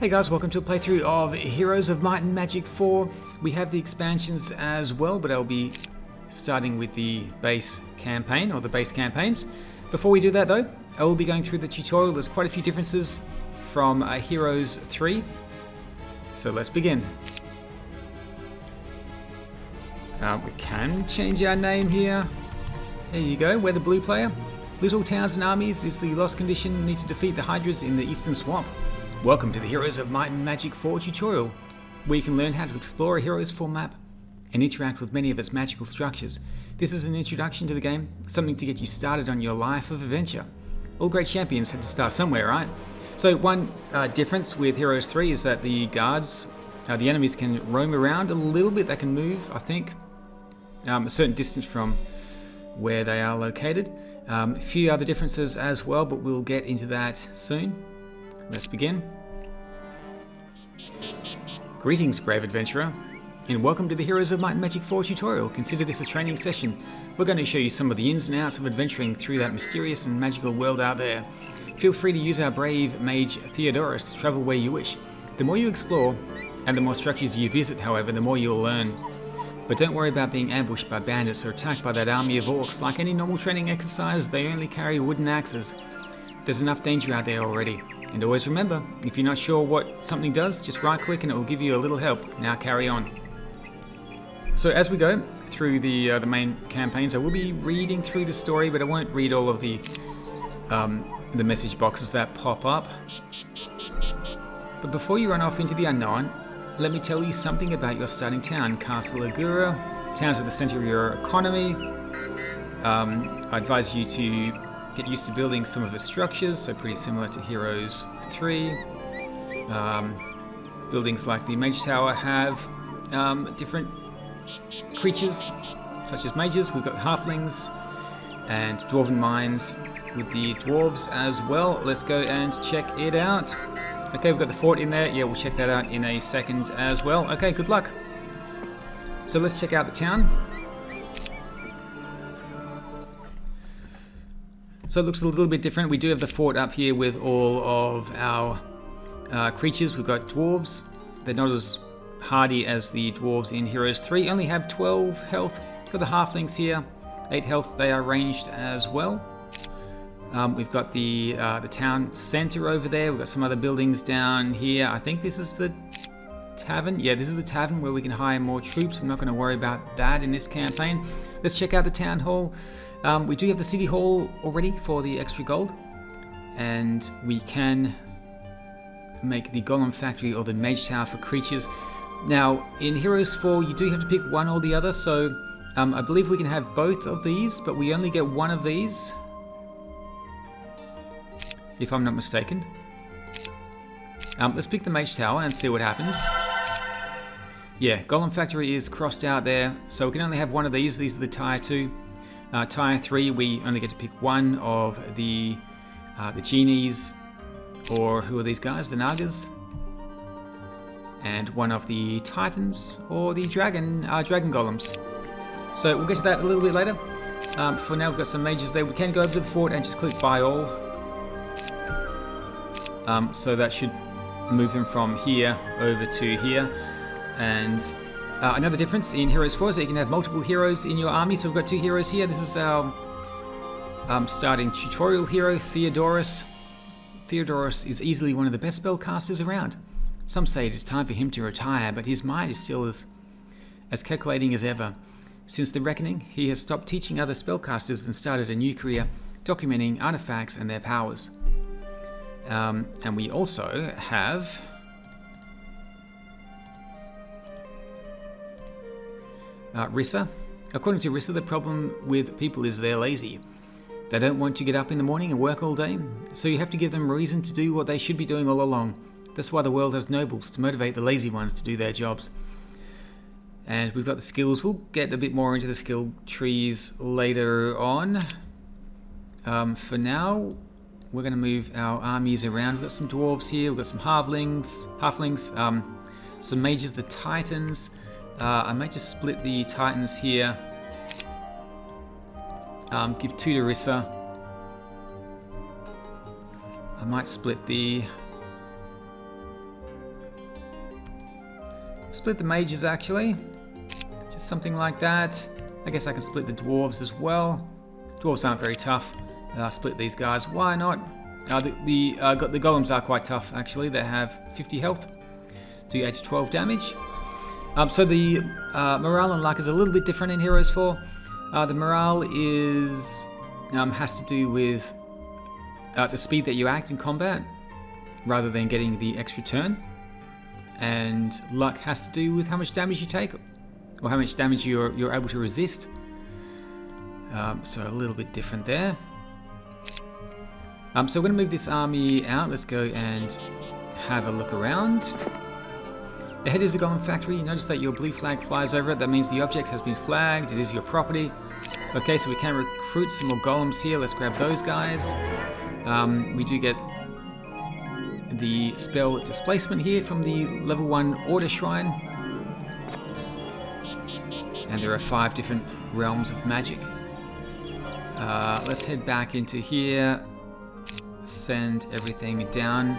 Hey guys, welcome to a playthrough of Heroes of Might and Magic 4. We have the expansions as well, but I'll be starting with the base campaign, or the base campaigns. Before we do that though, I will be going through the tutorial. There's quite a few differences from Heroes 3. So let's begin. We can change our name here. There you go, we're the blue player. Little towns and armies is the lost condition. Need to defeat the Hydras in the Eastern Swamp. Welcome to the Heroes of Might and Magic 4 tutorial, where you can learn how to explore a Heroes 4 map and interact with many of its magical structures. This is an introduction to the game, something to get you started on your life of adventure. All great champions had to start somewhere, right? So one difference with Heroes 3 is that the guards, the enemies can roam around a little bit. They can move, I think, a certain distance from where they are located. A few other differences as well, but we'll get into that soon. Let's begin. Greetings, brave adventurer, and welcome to the Heroes of Might and Magic 4 tutorial. Consider this a training session. We're going to show you some of the ins and outs of adventuring through that mysterious and magical world out there. Feel free to use our brave mage Theodorus to travel where you wish. The more you explore, and the more structures you visit, however, the more you'll learn. But don't worry about being ambushed by bandits or attacked by that army of orcs. Like any normal training exercise, they only carry wooden axes. There's enough danger out there already. And always remember, if you're not sure what something does, just right click and it will give you a little help. Now carry on. So as we go through the main campaigns, I will be reading through the story, but I won't read all of the message boxes that pop up. But before you run off into the unknown, let me tell you something about your starting town, Castle Agura. Town's at the center of your economy. I advise you to get used to building some of its structures, so pretty similar to Heroes 3. Buildings like the Mage Tower have different creatures, such as mages. We've got halflings and dwarven mines with the dwarves as well. Let's go and check it out. Okay, we've got the fort in there. Yeah, we'll check that out in a second as well. Okay, good luck. So let's check out the town. So it looks a little bit different. We do have the fort up here with all of our creatures. We've got dwarves. They're not as hardy as the dwarves in Heroes 3. Only have 12 health. Got the halflings here, 8 health. They are ranged as well. We've got the town center over there. We've got some other buildings down here. I think this is the tavern. Yeah, this is the tavern where we can hire more troops. I'm not going to worry about that in this campaign. Let's check out the town hall. We do have the city hall already for the extra gold, and we can make the golem factory or the mage tower for creatures. Now in Heroes 4 you do have to pick one or the other, so I believe we can have both of these, but we only get one of these, if I'm not mistaken. Let's pick the mage tower and see what happens. Yeah, golem factory is crossed out there, so we can only have one of these. These are the tier 2. Tier 3, we only get to pick one of the genies, or who are these guys? The Nagas, and one of the titans, or the dragon golems. So we'll get to that a little bit later. For now, we've got some mages there. We can go over to the fort and just click buy all. So that should move them from here over to here. And another difference in Heroes 4 is that you can have multiple heroes in your army. So we've got 2 heroes here. This is our starting tutorial hero, Theodorus. Theodorus is easily one of the best spellcasters around. Some say it is time for him to retire, but his mind is still as calculating as ever. Since the Reckoning, he has stopped teaching other spellcasters and started a new career, documenting artifacts and their powers. And we also have Rissa. According to Rissa, the problem with people is they're lazy. They don't want to get up in the morning and work all day, so you have to give them reason to do what they should be doing all along. That's why the world has nobles, to motivate the lazy ones to do their jobs. And we've got the skills. We'll get a bit more into the skill trees later on. For now, we're going to move our armies around. We've got some dwarves here, we've got some halflings, some mages, the titans. I might just split the titans here. Give 2 to Rissa. I might split the Split the mages actually. Just something like that. I guess I can split the dwarves as well. Dwarves aren't very tough. Split these guys. Why not? The golems are quite tough actually. They have 50 health. Do 8 to 12 damage. So the morale and luck is a little bit different in Heroes 4. The morale is has to do with the speed that you act in combat, rather than getting the extra turn. And luck has to do with how much damage you take, or how much damage you're able to resist. So a little bit different there. So we're going to move this army out. Let's go and have a look around. Ahead is a golem factory. You notice that your blue flag flies over it. That means the object has been flagged. It is your property. Okay, so we can recruit some more golems here. Let's grab those guys. We do get the spell displacement here from the level 1 order shrine. And there are 5 different realms of magic. Let's head back into here. Send everything down.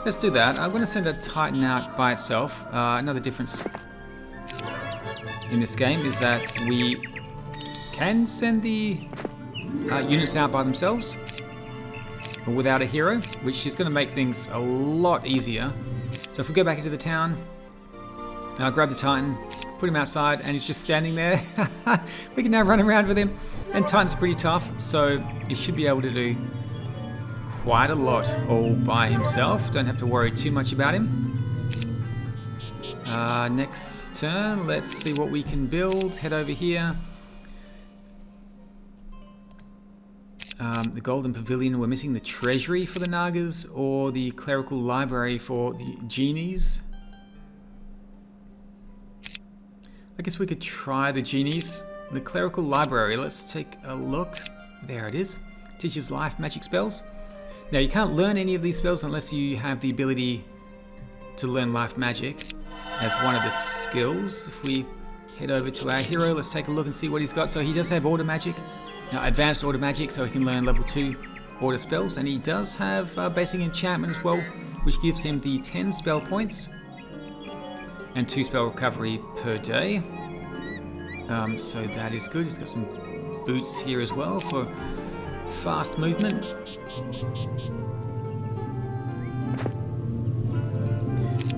Let's do that. I'm going to send a Titan out by itself. Another difference in this game is that we can send the units out by themselves or without a hero, which is going to make things a lot easier. So if we go back into the town, I'll grab the Titan, put him outside, and he's just standing there. We can now run around with him. And Titan's pretty tough, so he should be able to do quite a lot all by himself. Don't have to worry too much about him. Next turn, let's see what we can build. Head over here. The Golden Pavilion, we're missing the Treasury for the Nagas or the Clerical Library for the Genies. I guess we could try the Genies. The Clerical Library, let's take a look. There it is. Teaches life magic spells. Now you can't learn any of these spells unless you have the ability to learn life magic as one of the skills. If we head over to our hero, let's take a look and see what he's got. So he does have order magic, advanced order magic, so he can learn level 2 order spells, and he does have basic enchantment as well, which gives him the 10 spell points and 2 spell recovery per day. So that is good. He's got some boots here as well for fast movement.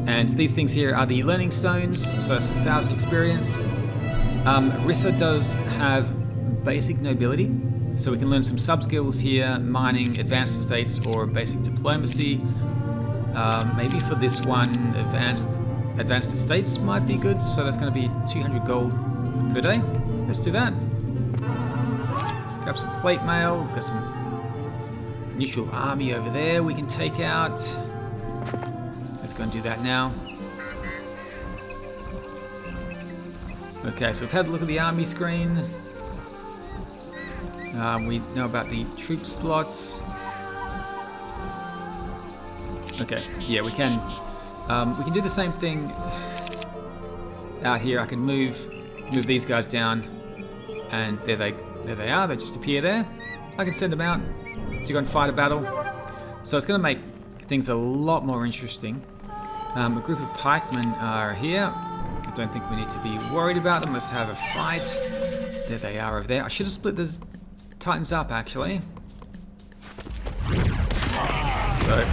And these things here are the learning stones, so it's 1,000 experience. Rissa does have basic nobility, so we can learn some sub skills here: mining, advanced estates, or basic diplomacy. Maybe for this one, advanced estates might be good, so that's going to be 200 gold per day. Let's do that. Grab some plate mail. We've got some neutral army over there we can take out. Let's go and do that now. Okay, so we've had a look at the army screen. We know about the troop slots. Okay, yeah, we can do the same thing out here. I can move these guys down, and there they are. They just appear there. I can send them out to go and fight a battle. So it's going to make things a lot more interesting. A group of pikemen are here. I don't think we need to be worried about them. Let's have a fight. There they are over there. I should have split the Titans up, actually. So.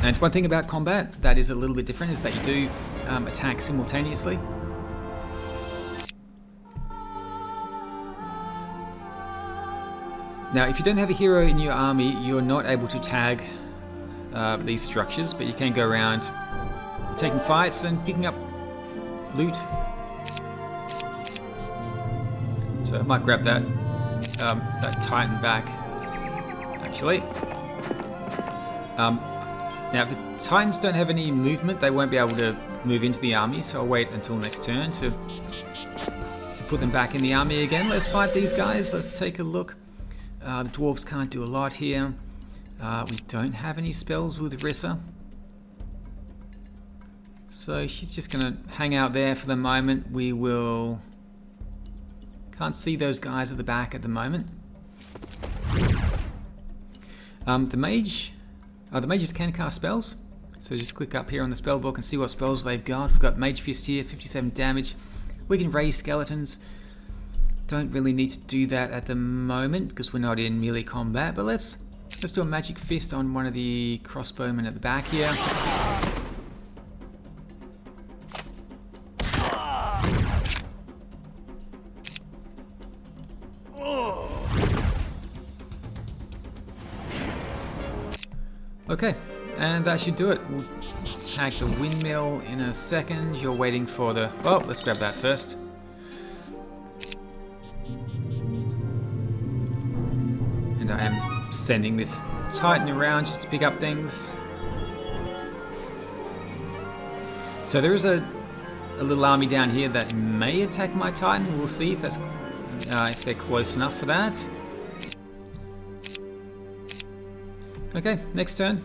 And one thing about combat that is a little bit different is that you do attack simultaneously. Now, if you don't have a hero in your army, you're not able to tag these structures, but you can go around taking fights and picking up loot. So I might grab that Titan back, actually. Now, if the Titans don't have any movement, they won't be able to move into the army, so I'll wait until next turn to put them back in the army again. Let's fight these guys. Let's take a look. The dwarves can't do a lot here. We don't have any spells with Rissa, so she's just going to hang out there for the moment. We will Can't see those guys at the back at the moment. The mages can cast spells. So just click up here on the spell book and see what spells they've got. We've got Mage Fist here, 57 damage. We can raise skeletons. Don't really need to do that at the moment because we're not in melee combat, but let's do a Magic Fist on one of the crossbowmen at the back here. Okay, and that should do it. We'll tag the windmill in a second. You're waiting for the... Oh, let's grab that first. And I am sending this Titan around just to pick up things. So there is a little army down here that may attack my Titan. We'll see if that's if they're close enough for that. Okay, next turn.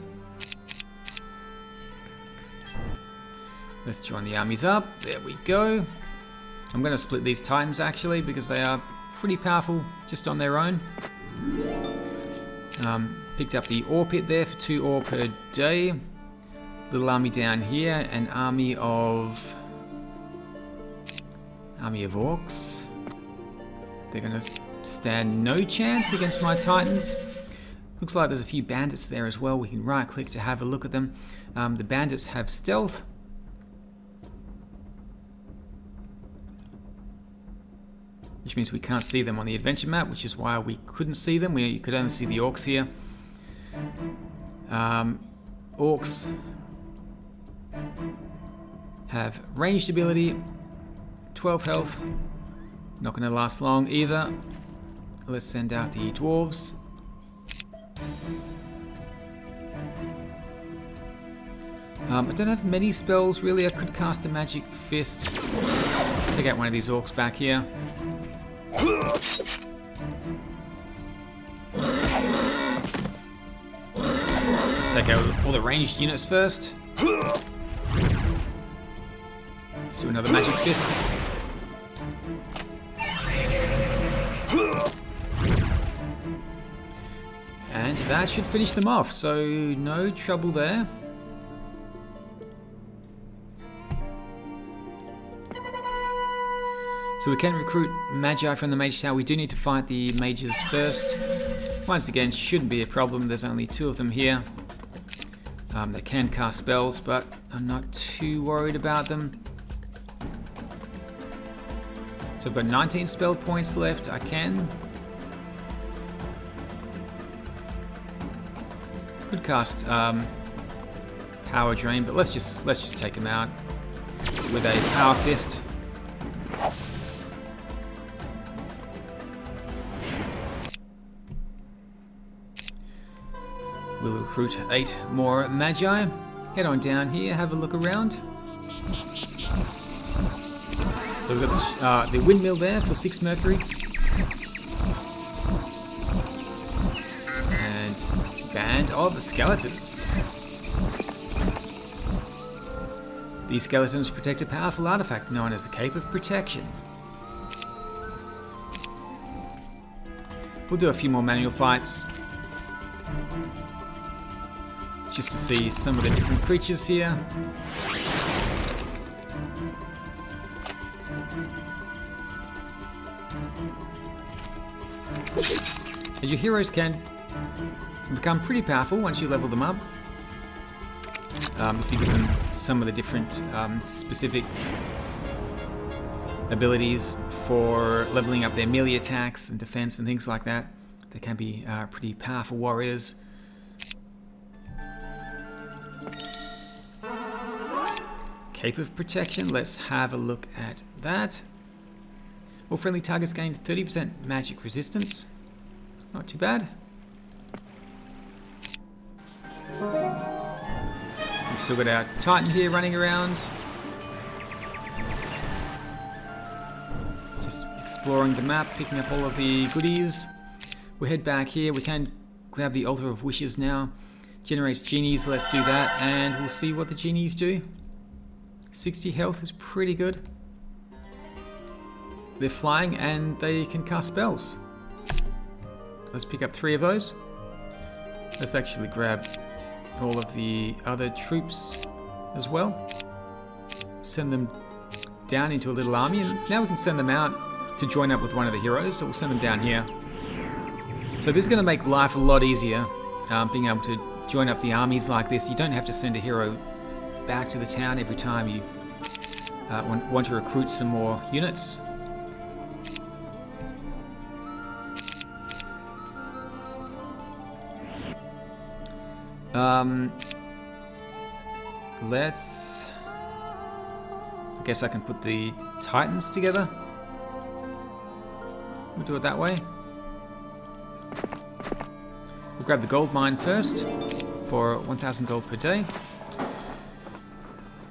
Let's join the armies up. There we go. I'm going to split these Titans actually because they are pretty powerful just on their own. Picked up the ore pit there for 2 ore per day. Little army down here, an army of orcs. They're going to stand no chance against my Titans. Looks like there's a few bandits there as well. We can right click to have a look at them. The bandits have stealth. Which means we can't see them on the adventure map, which is why we couldn't see them. You could only see the orcs here. Orcs have ranged ability, 12 health. Not going to last long either. Let's send out the dwarves. I don't have many spells really. I could cast a Magic Fist. Take out one of these orcs back here. Let's take out all the ranged units first. Let's do another Magic Fist. And that should finish them off, so no trouble there. So we can recruit Magi from the Mage Tower. We do need to fight the mages first. Once again, shouldn't be a problem. There's only 2 of them here. They can cast spells, but I'm not too worried about them. So I've got 19 spell points left. I can. Could cast Power Drain, but let's just take him out with a Power Fist. We'll recruit 8 more Magi. Head on down here, have a look around. So we've got the windmill there for 6 mercury. And band of skeletons. These skeletons protect a powerful artifact known as the Cape of Protection. We'll do a few more manual fights, just to see some of the different creatures here. As your heroes can become pretty powerful once you level them up. If you give them some of the different specific abilities for leveling up their melee attacks and defense and things like that, they can be pretty powerful warriors. Cape of Protection, let's have a look at that. All friendly targets gain 30% magic resistance. Not too bad. We've still got our Titan here running around. Just exploring the map, picking up all of the goodies. We'll head back here. We can grab the Altar of Wishes now. Generates genies, let's do that, and we'll see what the genies do. 60 health is pretty good. they're flying and they can cast spells. Let's pick up 3 of those. Let's actually grab all of the other troops as well. Send them down into a little army, and now we can send them out to join up with one of the heroes, so we'll send them down here. So this is going to make life a lot easier, being able to join up the armies like this. You don't have to send a hero back to the town every time you want to recruit some more units. I guess I can put the Titans together. We'll do it that way. We'll grab the gold mine first for 1,000 gold per day.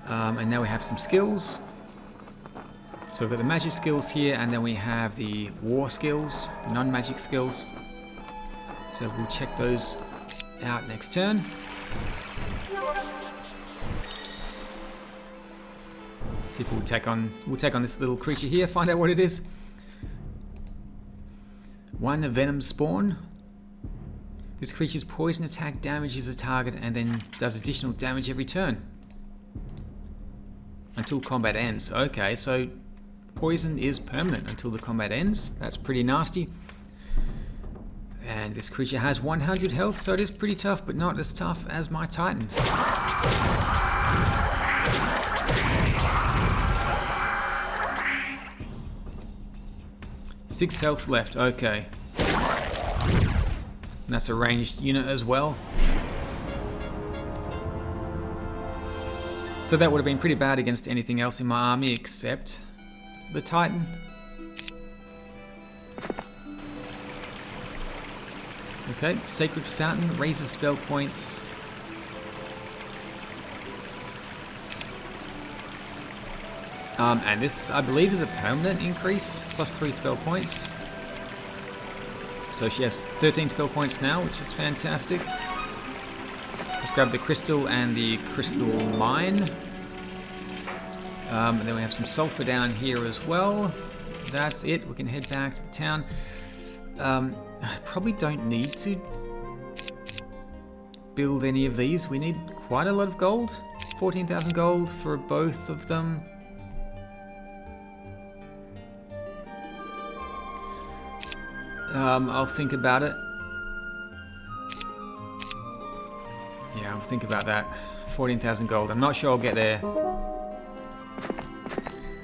And now we have some skills. So we've got the magic skills here, and then we have the war skills, the non-magic skills. So we'll check those out next turn. See if we'll take on this little creature here, find out what it is. 1 venom spawn. This creature's poison attack damages a target and then does additional damage every turn until combat ends. Okay, so poison is permanent until the combat ends. That's pretty nasty. And this creature has 100 health, so it is pretty tough, but not as tough as my Titan. 6 health left, okay. And that's a ranged unit as well. So that would have been pretty bad against anything else in my army except the Titan. Okay, Sacred Fountain raises spell points. And this, I believe, is a permanent increase, plus 3 spell points. So she has 13 spell points now, which is fantastic. Let's grab the crystal and the crystal mine. And then we have some sulfur down here as well. That's it, we can head back to the town. I probably don't need to build any of these. We need quite a lot of gold. 14,000 gold for both of them. I'll think about it. Yeah, I'll think about that. 14,000 gold. I'm not sure I'll get there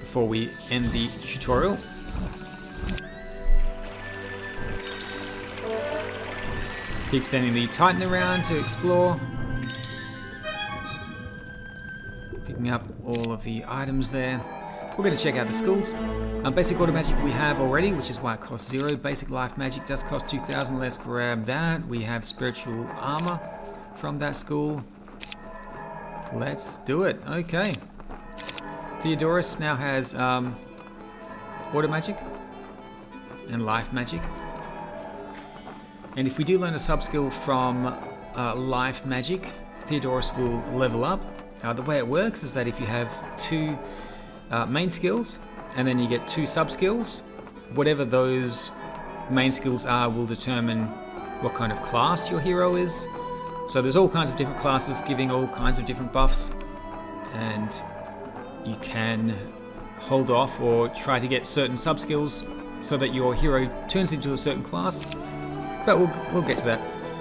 before we end the tutorial. Keep sending the Titan around to explore. Picking up all of the items there. We're going to check out the schools. Basic Auto Magic we have already, which is why it costs 0. Basic Life Magic does cost 2,000. Let's grab that. We have Spiritual Armor from that school. Let's do it. Okay. Theodorus now has Auto Magic and Life Magic. And if we do learn a sub-skill from Life Magic, Theodorus will level up. The way it works is that if you have 2 main skills and then you get 2 sub-skills, whatever those main skills are will determine what kind of class your hero is. So there's all kinds of different classes giving all kinds of different buffs, and you can hold off or try to get certain sub-skills so that your hero turns into a certain class. But we'll get to that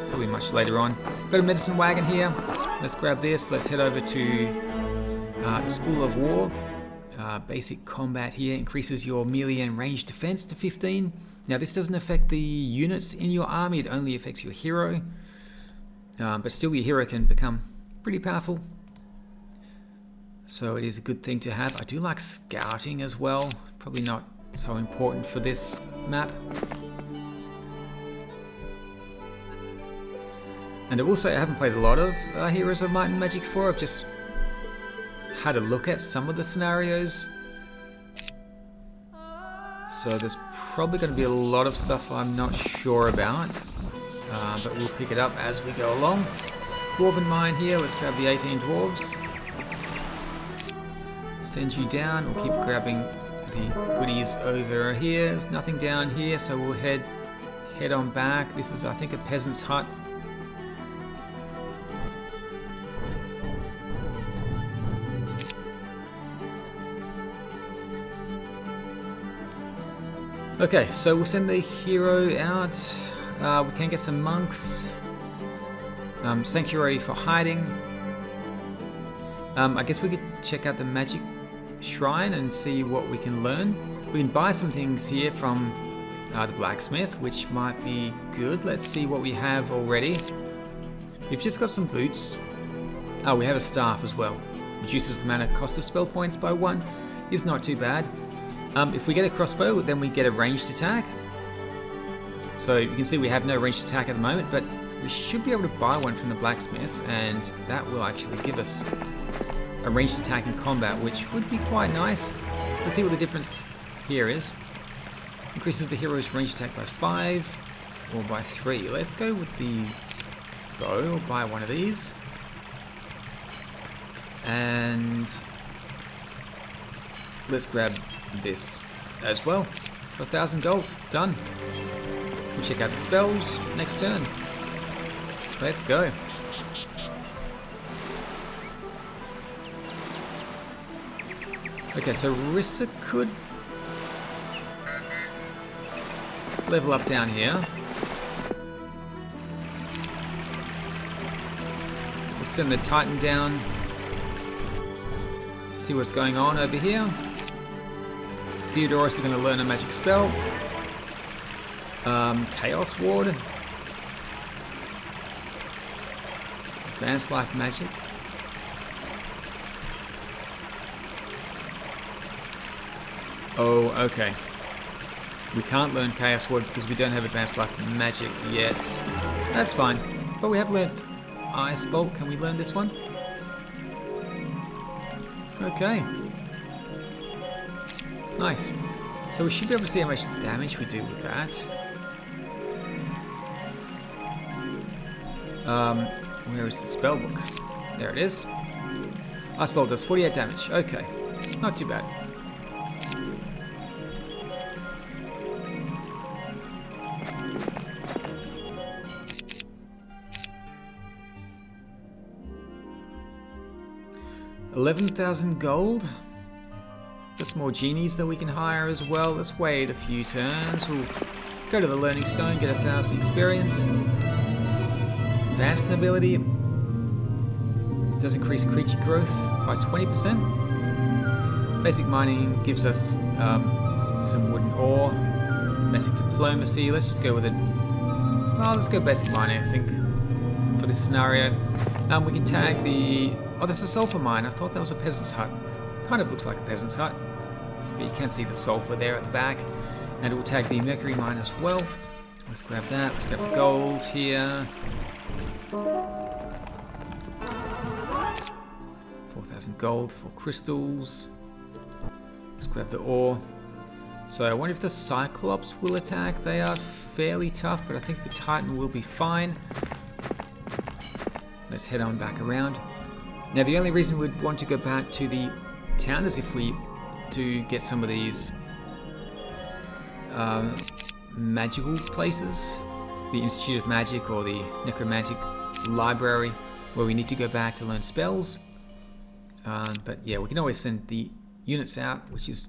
probably much later on. Got a medicine wagon here. Let's grab this. Let's head over to the School of War. Basic combat here increases your melee and ranged defense to 15. Now this doesn't affect the units in your army, it only affects your hero. But still your hero can become pretty powerful. So it is a good thing to have. I do like scouting as well. Probably not so important for this map. And I will say I haven't played a lot of Heroes of Might and Magic 4. I've just had a look at some of the scenarios. So there's probably going to be a lot of stuff I'm not sure about. But we'll pick it up as we go along. Dwarven mine here. Let's grab the 18 dwarves. Send you down. We'll keep grabbing the goodies over here. There's nothing down here, so we'll head on back. This is, I think, a peasant's hut. Okay, so we'll send the hero out. We can get some monks. Sanctuary for hiding. I guess we could check out the magic shrine and see what we can learn. We can buy some things here from the blacksmith, which might be good. Let's see what we have already. We've just got some boots. Oh, we have a staff as well. Reduces the mana cost of spell points by 1. Is not too bad. If we get a crossbow, then we get a ranged attack. So you can see we have no ranged attack at the moment, but we should be able to buy one from the blacksmith, and that will actually give us a ranged attack in combat, which would be quite nice. Let's see what the difference here is. Increases the hero's ranged attack by 5 or by 3. Let's go with the bow. I'll buy one of these. And let's grab this as well for 1,000 gold. Done. We'll check out the spells next turn. Let's go. Okay, so Rissa could level up down here. We'll send the Titan down to see what's going on over here. Theodorus is going to learn a magic spell. Chaos Ward. Advanced Life Magic. Oh, okay. We can't learn Chaos Ward because we don't have Advanced Life Magic yet. That's fine. But we have learned Ice Bolt. Can we learn this one? Okay. Nice. So we should be able to see how much damage we do with that. Where is the spell book? There it is. Ice Bolt does 48 damage. Okay. Not too bad. $11,000 gold. Got some more genies that we can hire as well. Let's wait a few turns. We'll go to the Learning Stone, get 1,000 experience. Advanced Nobility. Does increase creature growth by 20%. Basic Mining gives us some wooden ore. Basic Diplomacy. Let's just go with it. Well, let's go Basic Mining, I think, for this scenario. We can tag the... Oh, that's a sulfur mine. I thought that was a peasant's hut. Kind of looks like a peasant's hut. But you can see the sulfur there at the back. And it will tag the mercury mine as well. Let's grab that. Let's grab the gold here. 4,000 gold for crystals. Let's grab the ore. So I wonder if the Cyclops will attack. They are fairly tough, but I think the Titan will be fine. Let's head on back around. Now the only reason we'd want to go back to the town is if we do get some of these magical places. The Institute of Magic or the Necromantic Library, where we need to go back to learn spells. But yeah, we can always send the units out, which is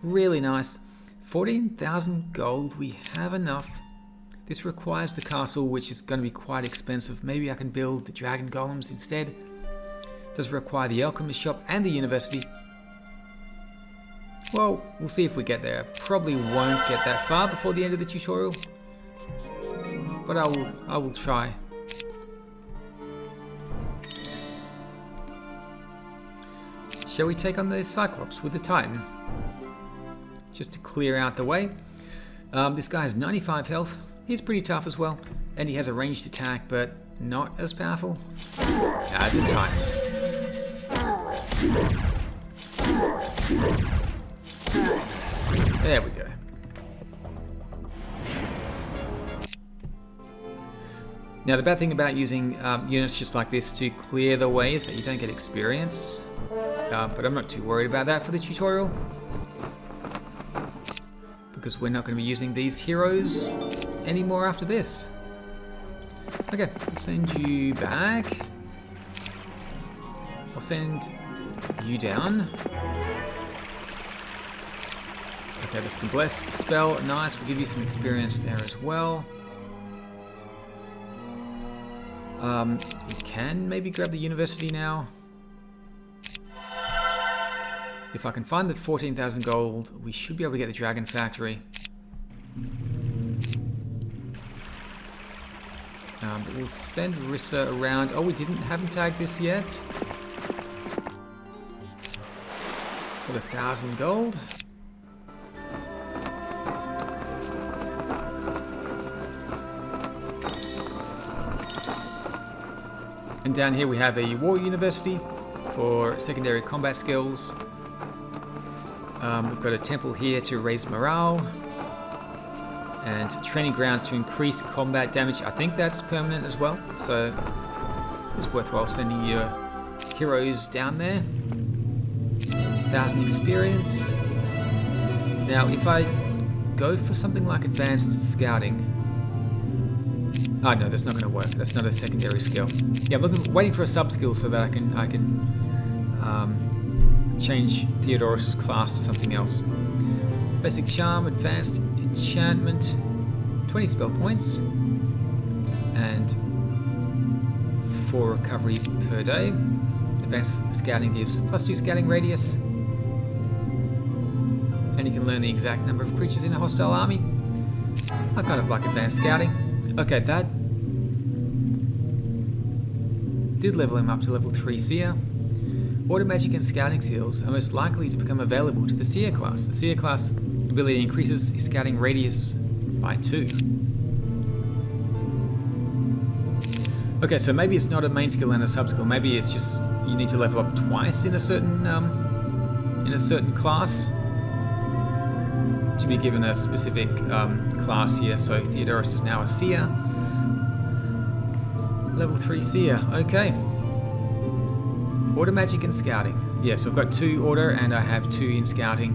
really nice. 14,000 gold, we have enough. This requires the castle, which is going to be quite expensive. Maybe I can build the dragon golems instead. Does require the alchemist shop and the university. Well, we'll see if we get there. Probably won't get that far before the end of the tutorial, but I will try. Shall we take on the Cyclops with the Titan? Just to clear out the way. This guy has 95 health. He's pretty tough as well, and he has a ranged attack, but not as powerful as a Titan. There we go. Now the bad thing about using units just like this to clear the way is that you don't get experience, but I'm not too worried about that for the tutorial. because we're not going to be using these heroes anymore after this. Okay, I'll send you back. I'll send you down. Okay, that's the Bless spell. Nice, we'll give you some experience there as well. We can maybe grab the university now. If I can find the 14,000 gold, we should be able to get the Dragon Factory. But we'll send Rissa around. Oh, we haven't tagged this yet. For the 1,000 gold. And down here we have a War University for secondary combat skills. We've got a temple here to raise morale. And training grounds to increase combat damage. I think that's permanent as well. So it's worthwhile sending your heroes down there. 1,000 experience. Now if I go for something like advanced scouting. Oh no, that's not going to work. That's not a secondary skill. Yeah, I'm waiting for a sub skill so that I can change Theodorus's class to something else. Basic charm, advanced enchantment, 20 spell points, and 4 recovery per day. Advanced scouting gives +2 scouting radius, and you can learn the exact number of creatures in a hostile army. I kind of like advanced scouting. Okay, that did level him up to level 3 Seer. Order magic and scouting skills are most likely to become available to the Seer class. The Seer class ability increases his scouting radius by 2. Okay, so maybe it's not a main skill and a sub skill. Maybe it's just you need to level up twice in a certain class to be given a specific class here. So Theodorus is now a Seer. Level 3 Seer. Okay. Order magic and scouting. Yes, I've got 2 order and I have 2 in scouting.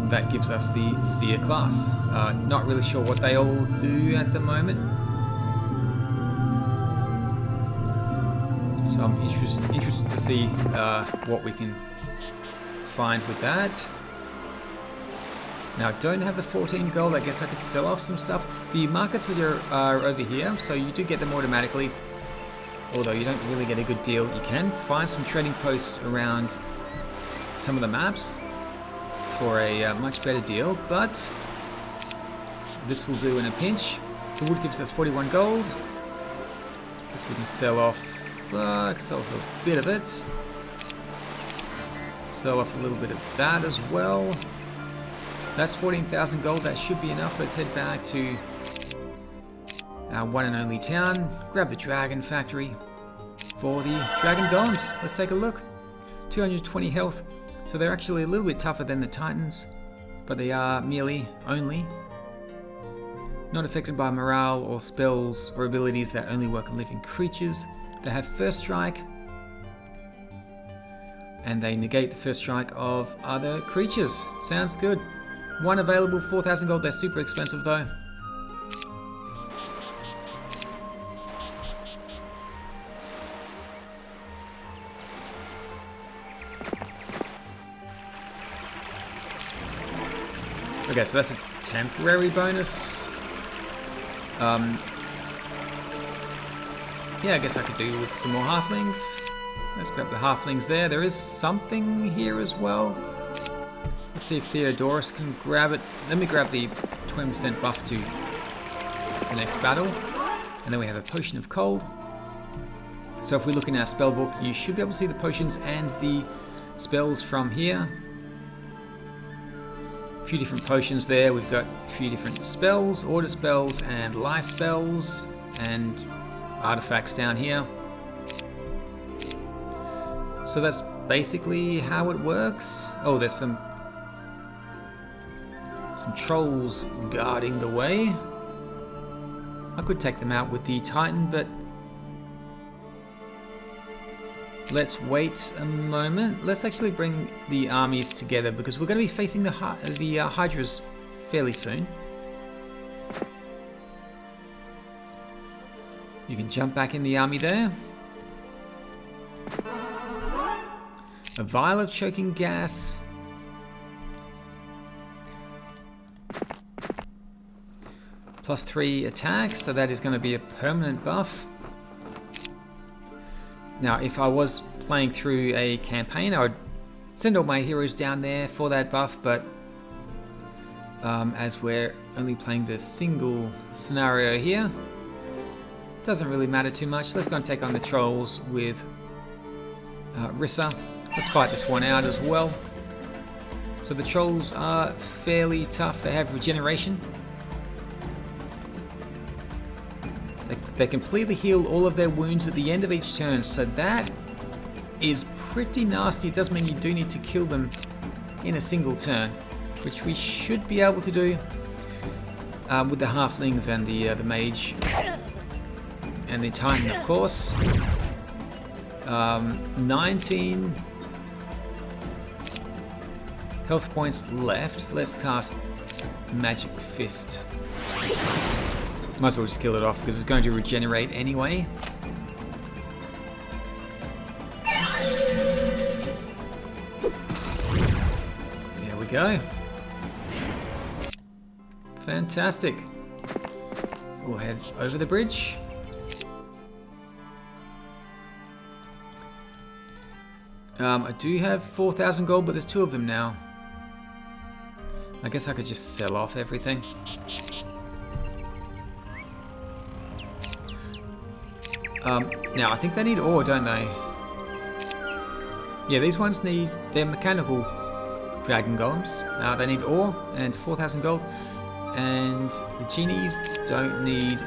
That gives us the Seer class. Not really sure what they all do at the moment. So I'm interested to see what we can find with that. Now I don't have the 14 gold. I guess I could sell off some stuff. The markets that are over here, so you do get them automatically. Although you don't really get a good deal. You can find some trading posts around some of the maps for a much better deal, but this will do in a pinch. The wood gives us 41 gold. Guess we can sell off a bit of it. Sell off a little bit of that as well. That's 14,000 gold. That should be enough. Let's head back to our one and only town. Grab the Dragon Factory for the Dragon Golems. Let's take a look. 220 health. So they're actually a little bit tougher than the Titans, but they are melee only. Not affected by morale or spells or abilities that only work on living creatures. They have first strike, and they negate the first strike of other creatures. Sounds good. One available, 4,000 gold. They're super expensive though. Okay, so that's a temporary bonus. Yeah, I guess I could do with some more halflings. Let's grab the halflings there. There is something here as well. Let's see if Theodorus can grab it. Let me grab the 20% buff to the next battle. And then we have a potion of cold. So if we look in our spell book, you should be able to see the potions and the spells from here. A few different potions there. We've got a few different spells, order spells and life spells and artifacts down here. So that's basically how it works. Oh, there's some trolls guarding the way. I could take them out with the Titan, but let's wait a moment. Let's actually bring the armies together because we're going to be facing the Hydras fairly soon. You can jump back in the army there. A vial of choking gas. +3 attack, so that is going to be a permanent buff. Now, if I was playing through a campaign, I would send all my heroes down there for that buff, but as we're only playing the single scenario here, doesn't really matter too much. Let's go and take on the trolls with Rissa. Let's fight this one out as well. So the trolls are fairly tough. They have regeneration. They completely heal all of their wounds at the end of each turn, so that is pretty nasty. It does mean you do need to kill them in a single turn, which we should be able to do with the halflings and the mage and the titan, of course. 19 health points left. Let's cast Magic Fist. Might as well just kill it off because it's going to regenerate anyway. There we go. Fantastic. We'll head over the bridge. I do have 4,000 gold, but there's 2 of them now. I guess I could just sell off everything. Now, I think they need ore, don't they? Yeah, these ones need... They're mechanical dragon golems. They need ore and 4,000 gold. And the genies don't need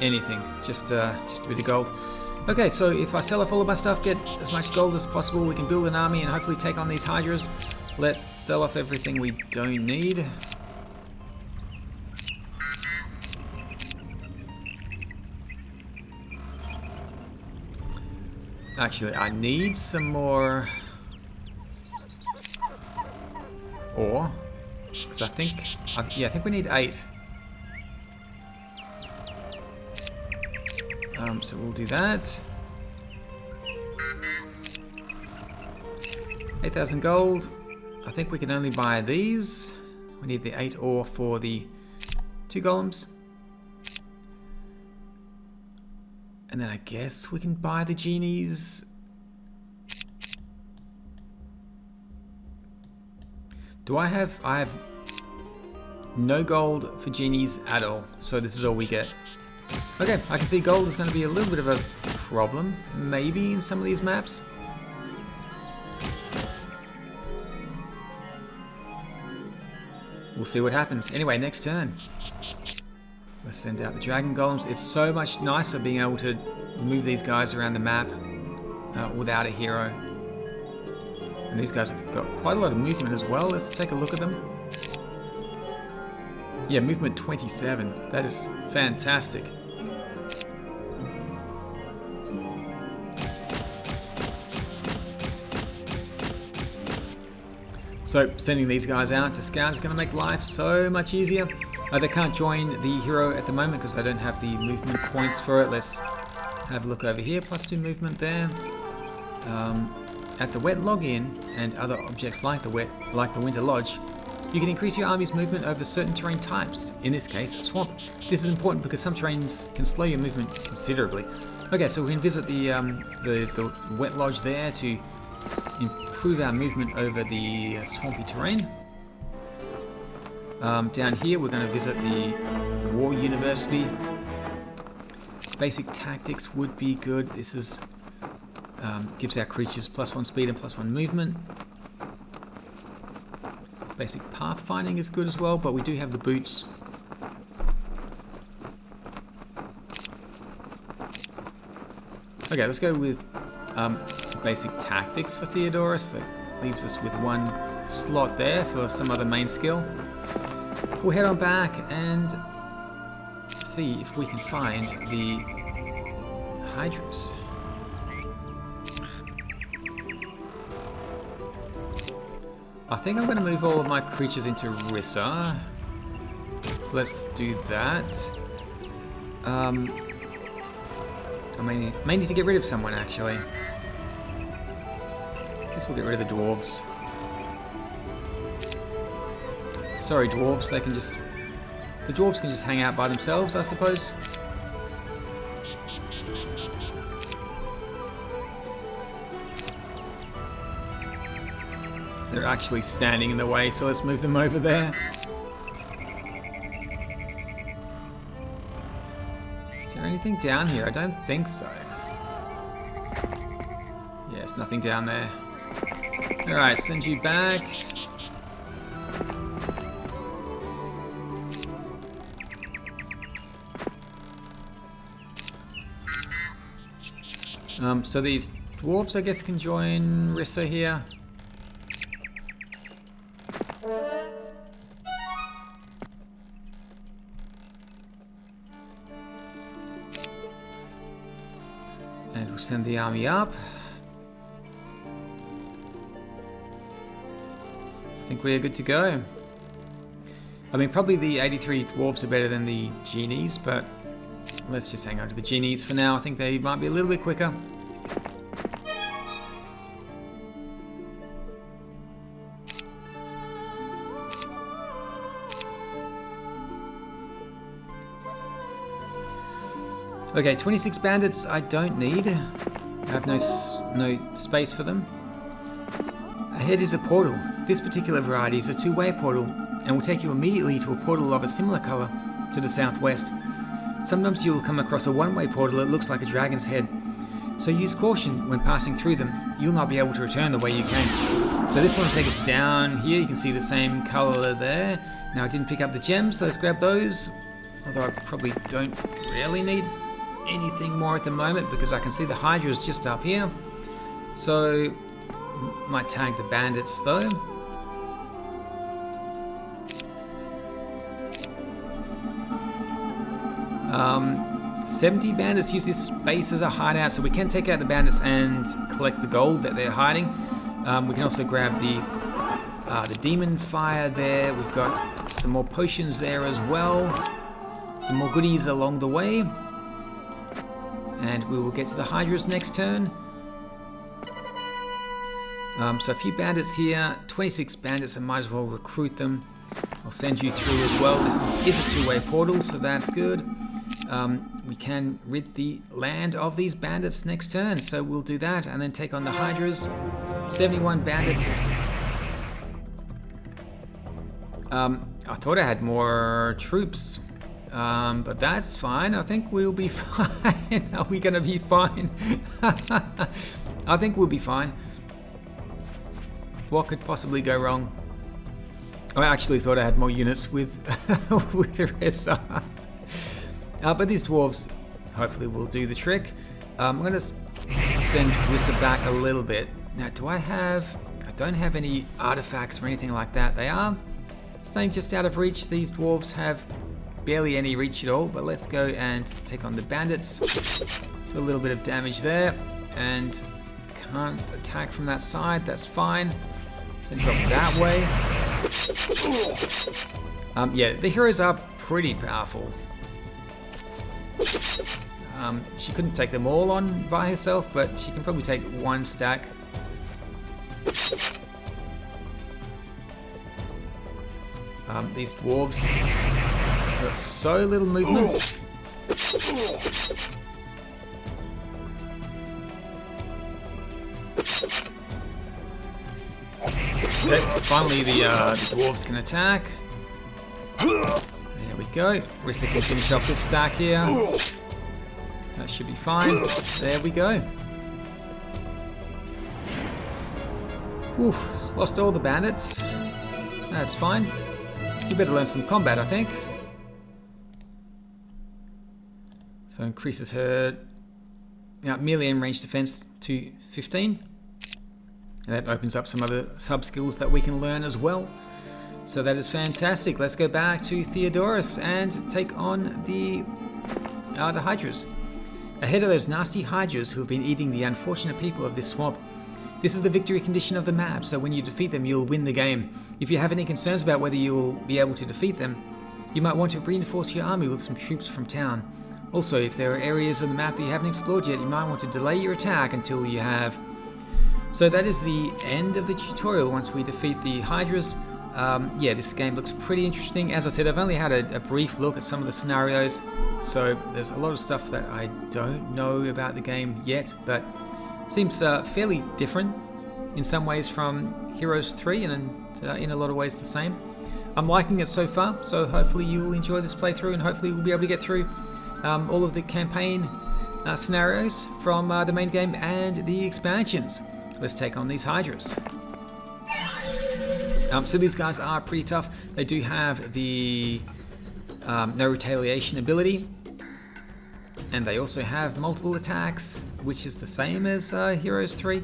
anything. Just a bit of gold. Okay, so if I sell off all of my stuff, get as much gold as possible, we can build an army and hopefully take on these Hydras. Let's sell off everything we don't need. Actually, I need some more ore, because I think we need 8. So we'll do that. 8,000 gold. I think we can only buy these. We need the 8 ore for the 2 golems. And then I guess we can buy the genies. I have no gold for genies at all, so this is all we get. Okay, I can see gold is going to be a little bit of a problem, maybe in some of these maps. We'll see what happens. Anyway, next turn. Let's send out the dragon golems. It's so much nicer being able to move these guys around the map without a hero. And these guys have got quite a lot of movement as well. Let's take a look at them. Yeah, movement 27. That is fantastic. So sending these guys out to scout is going to make life so much easier. They can't join the hero at the moment because they don't have the movement points for it. Let's have a look over here. +2 movement there. At the wet login and other objects like the winter lodge, you can increase your army's movement over certain terrain types. In this case, swamp. This is important because some terrains can slow your movement considerably. Okay, so we can visit the wet lodge there to improve our movement over the swampy terrain. Down here we're going to visit the War University. Basic tactics would be good. This is gives our creatures +1 speed and +1 movement. Basic pathfinding is good as well, but we do have the boots. Okay, let's go with basic tactics for Theodorus. That leaves us with 1 slot there for some other main skill. We'll head on back and see if we can find the Hydras. I think I'm going to move all of my creatures into Rissa. So let's do that. I may need to get rid of someone, actually. I guess we'll get rid of the dwarves. Sorry, dwarves. The dwarves can just hang out by themselves, I suppose. They're actually standing in the way, so let's move them over there. Is there anything down here? I don't think so. Yes, nothing down there. Alright, send you back. So these dwarves, I guess, can join Rissa here. And we'll send the army up. I think we're good to go. I mean, probably the 83 dwarves are better than the genies, but let's just hang on to the genies for now. I think they might be a little bit quicker. Okay, 26 bandits I don't need. I have no space for them. Ahead is a portal. This particular variety is a two-way portal and will take you immediately to a portal of a similar color to the southwest. Sometimes you'll come across a one-way portal that looks like a dragon's head. So use caution when passing through them. You'll not be able to return the way you came. So this one will take us down here. You can see the same color there. Now I didn't pick up the gems, so let's grab those. Although I probably don't really need anything more at the moment because I can see the Hydra's just up here. So might tag the bandits though. 70 bandits use this space as a hideout, so we can take out the bandits and collect the gold that they're hiding. We can also grab the demon fire there. We've got some more potions there as well. Some more goodies along the way. And we will get to the Hydras next turn. So a few bandits here, 26 bandits, I might as well recruit them. I'll send you through as well. This is a two-way portal, so that's good. We can rid the land of these bandits next turn, so we'll do that and then take on the Hydras. 71 bandits. I thought I had more troops, but that's fine. I think we'll be fine. Are we gonna be fine? I think we'll be fine. What could possibly go wrong? I actually thought I had more units with with the Rissa. But these dwarves hopefully will do the trick. I'm going to send Rissa back a little bit. Now, I don't have any artifacts or anything like that. They are staying just out of reach. These dwarves have barely any reach at all. But let's go and take on the bandits. Do a little bit of damage there. And can't attack from that side. That's fine. Send you up that way. Yeah, the heroes are pretty powerful. She couldn't take them all on by herself, but she can probably take one stack. These dwarves got so little movement. Okay, finally the dwarves can attack. There we go. Rissa can finish off this stack here. That should be fine. There we go. Whew, lost all the bandits. That's fine. We better learn some combat, I think. So increases her melee and range defense to 15. And that opens up some other sub-skills that we can learn as well. So that is fantastic. Let's go back to Theodorus and take on the Hydras. Ahead of those nasty Hydras who have been eating the unfortunate people of this swamp, This is the victory condition of the map, so when you defeat them, you'll win the game. If you have any concerns about whether you'll be able to defeat them, you might want to reinforce your army with some troops from town. Also, if there are areas of the map that you haven't explored yet, you might want to delay your attack until you have. So that is the end of the tutorial once we defeat the Hydras. Yeah, this game looks pretty interesting. As I said, I've only had a brief look at some of the scenarios, so there's a lot of stuff that I don't know about the game yet, but it seems fairly different in some ways from Heroes 3 and in a lot of ways the same. I'm liking it so far, so hopefully you'll enjoy this playthrough and hopefully we'll be able to get through all of the campaign scenarios from the main game and the expansions. Let's take on these Hydras. So these guys are pretty tough. They do have the no retaliation ability, and they also have multiple attacks, which is the same as Heroes 3.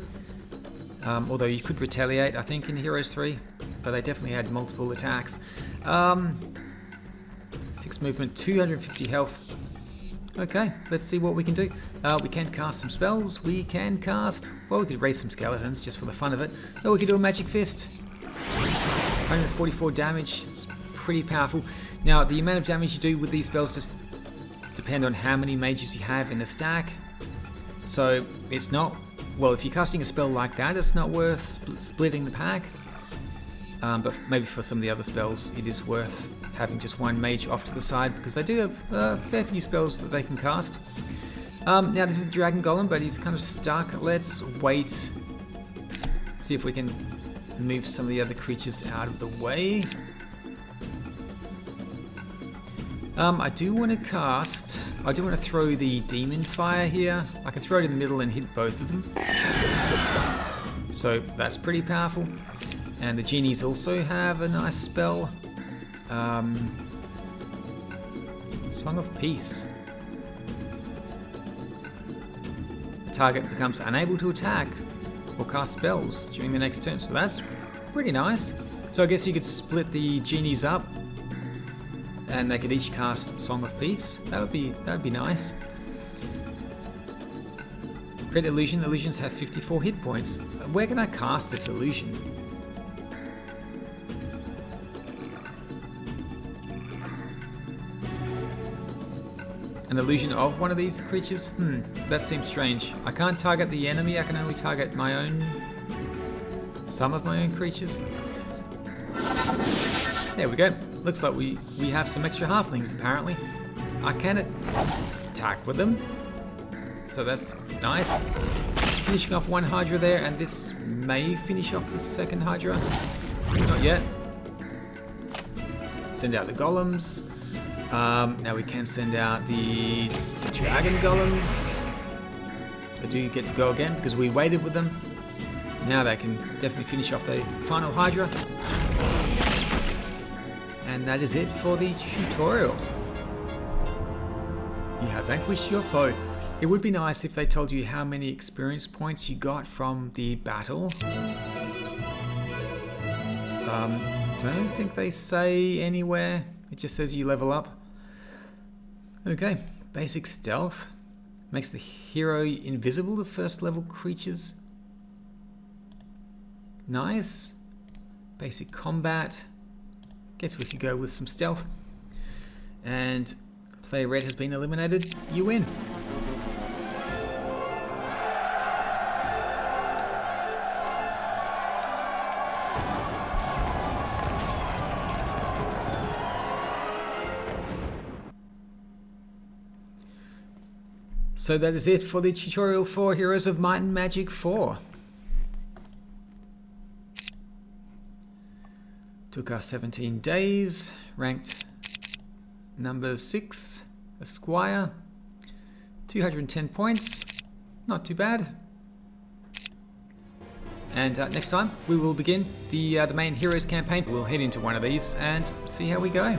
Although you could retaliate, I think, in Heroes 3, but they definitely had multiple attacks. 6 movement, 250 health. Okay, let's see what we can do. We can cast some spells. We can cast... Well, we could raise some skeletons just for the fun of it. Or we could do a magic fist. 144 damage. It's pretty powerful. Now, the amount of damage you do with these spells just depend on how many mages you have in the stack. So, it's not... Well, if you're casting a spell like that, it's not worth splitting the pack. But maybe for some of the other spells, it is worth having just one mage off to the side, because they do have a fair few spells that they can cast. Now, this is the Dragon Golem, but he's kind of stuck. Let's wait. See if we can move some of the other creatures out of the way. I do want to cast... I do want to throw the Demon Fire here. I can throw it in the middle and hit both of them. So that's pretty powerful. And the genies also have a nice spell. Song of Peace. The target becomes unable to attack or cast spells during the next turn. So that's pretty nice. So I guess you could split the genies up, and they could each cast Song of Peace. That would be nice. Crit Illusion. Illusions have 54 hit points. Where can I cast this illusion? An illusion of one of these creatures? That seems strange. I can't target the enemy, I can only target my own... some of my own creatures. There we go. Looks like we have some extra halflings, apparently. I can attack with them. So that's nice. Finishing off one Hydra there, and this may finish off the second Hydra. Not yet. Send out the golems. Now we can send out the Dragon Golems. They do get to go again because we waited with them. Now they can definitely finish off the final Hydra. And that is it for the tutorial. You have vanquished your foe. It would be nice if they told you how many experience points you got from the battle. Don't think they say anywhere. It just says you level up. Okay, basic stealth. Makes the hero invisible to first level creatures. Nice. Basic combat. Guess we could go with some stealth. And player red has been eliminated. You win. So that is it for the tutorial for Heroes of Might and Magic 4. Took us 17 days, ranked number 6, Esquire, 210 points, not too bad. And next time we will begin the main Heroes campaign. We'll head into one of these and see how we go.